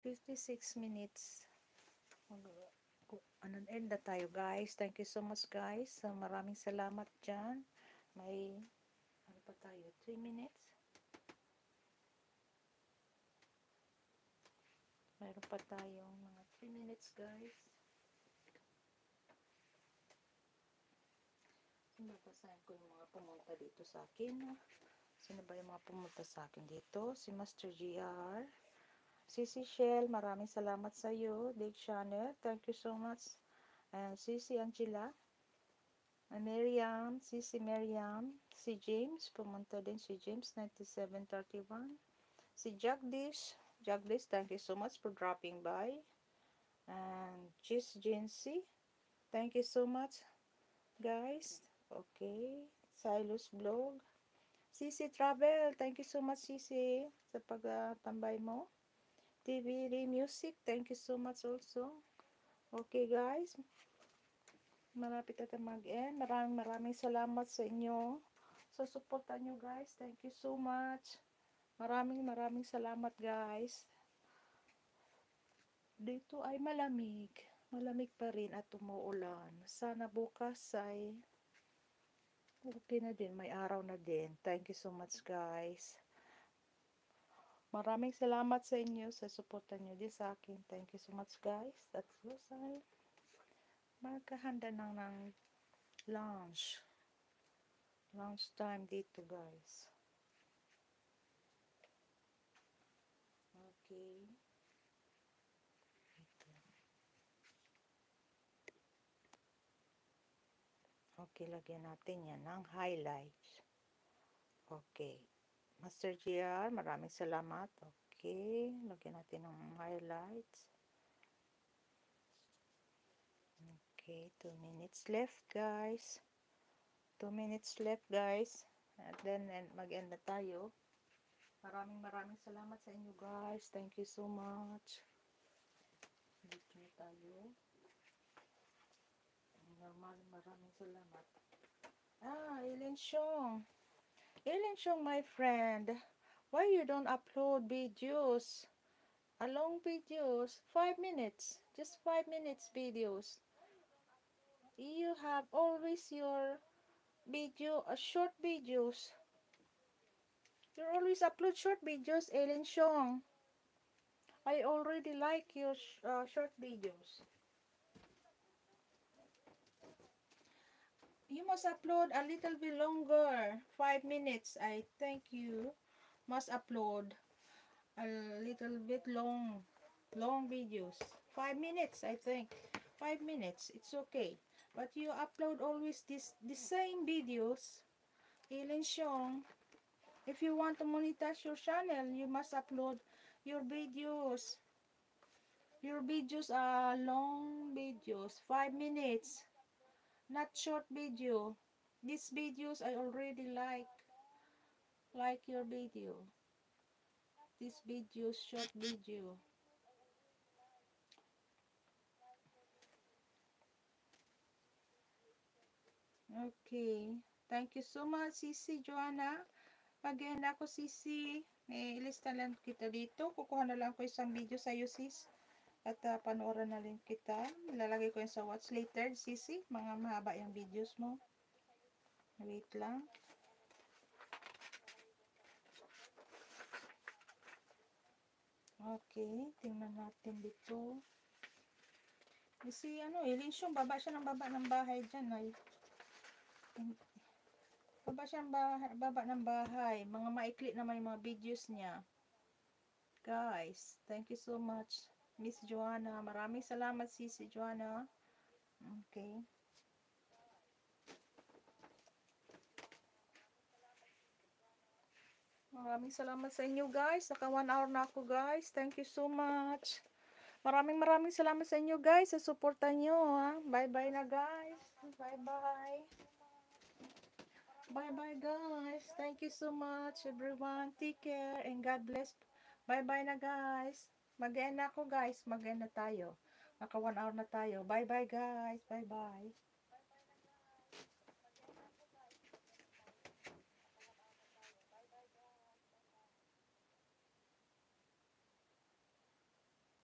56 minutes. End na tayo guys. Thank you so much guys. Maraming salamat dyan. May ano pa tayo? 3 minutes. Mayroon pa tayong mga 3 minutes guys. Babasahin ko yung mga pumunta dito sa akin. Sino ba yung mga pumunta sa akin dito? Si Master GR. Sisi Shell, maraming salamat sa iyo. Dave Channel, thank you so much. And Sisi Angela. Miriam, Sisi Miriam. Si James, pumunta din si James, 9731. Si Jagdish. Jagdish, thank you so much for dropping by. And Gis Jency, thank you so much guys. Okay. Silas Vlog. Sisi Travel, thank you so much Sisi sa pagtambay mo. TVD Music, thank you so much also. Okay guys, malapit na mag-end. Maraming salamat sa inyo sa suporta nyo guys. Thank you so much. Maraming salamat guys. Dito ay malamig. Malamig pa rin at umuulan. Sana bukas ay okay na din, may araw na din. Thank you so much guys. Maraming salamat sa inyo sa suporta nyo din sa akin. Thank you so much guys. That's all. Magkahanda ng lunch. Lunch time dito guys. Okay. Okay, lagyan natin yan ng highlights. Okay. Master GR, maraming salamat. Okay, lagyan natin ng highlights. Okay, 2 minutes left guys. 2 minutes left guys. At then mag-end na tayo. Maraming salamat sa inyo guys. Thank you so much. Dito na tayo. Normal, maraming salamat. Ellen Shong. Ellen Shong, my friend. Why you don't upload videos? A long videos, 5 minutes, just 5 minutes videos. You have always your video, short videos. You always upload short videos, Ellen Shong. I already like your short videos. You must upload a little bit longer, 5 minutes. I think you must upload a little bit long videos. 5 minutes, I think. 5 minutes, it's okay. But you upload always the same videos. Ellen Shong, if you want to monetize your channel, you must upload your videos. Your videos are long videos, 5 minutes, not short video. These videos I already like your video. This video, short video. Okay. Thank you so much, Sisi Joanna. Mag-end ako, Sisi. Ilista lang kita dito. Kukuha na lang ko isang video sa iyo, sis. At panoorin na rin kita. Ilalagay ko yun sa watch later, Sisi. Mga mahaba yung videos mo. Wait lang. Okay. Tingnan natin dito. Kasi Ellen Shong, baba siya ng baba ng bahay dyan. Ay. Baba siya ng baba ng bahay. Mga maikli naman yung mga videos niya. Guys, thank you so much, Miss Joanna. Maraming salamat, Sisi Joanna. Okay. Maraming salamat sa inyo, guys. Naka 1 hour na ako, guys. Thank you so much. Maraming salamat sa inyo, guys, sa suporta nyo, ha. Bye-bye na, guys. Bye-bye. Bye-bye, guys. Thank you so much, everyone. Take care and God bless. Bye-bye na, guys. Mag-end na ako, guys. Mag-end na tayo. Naka 1 hour na tayo. Bye-bye, guys. Bye-bye.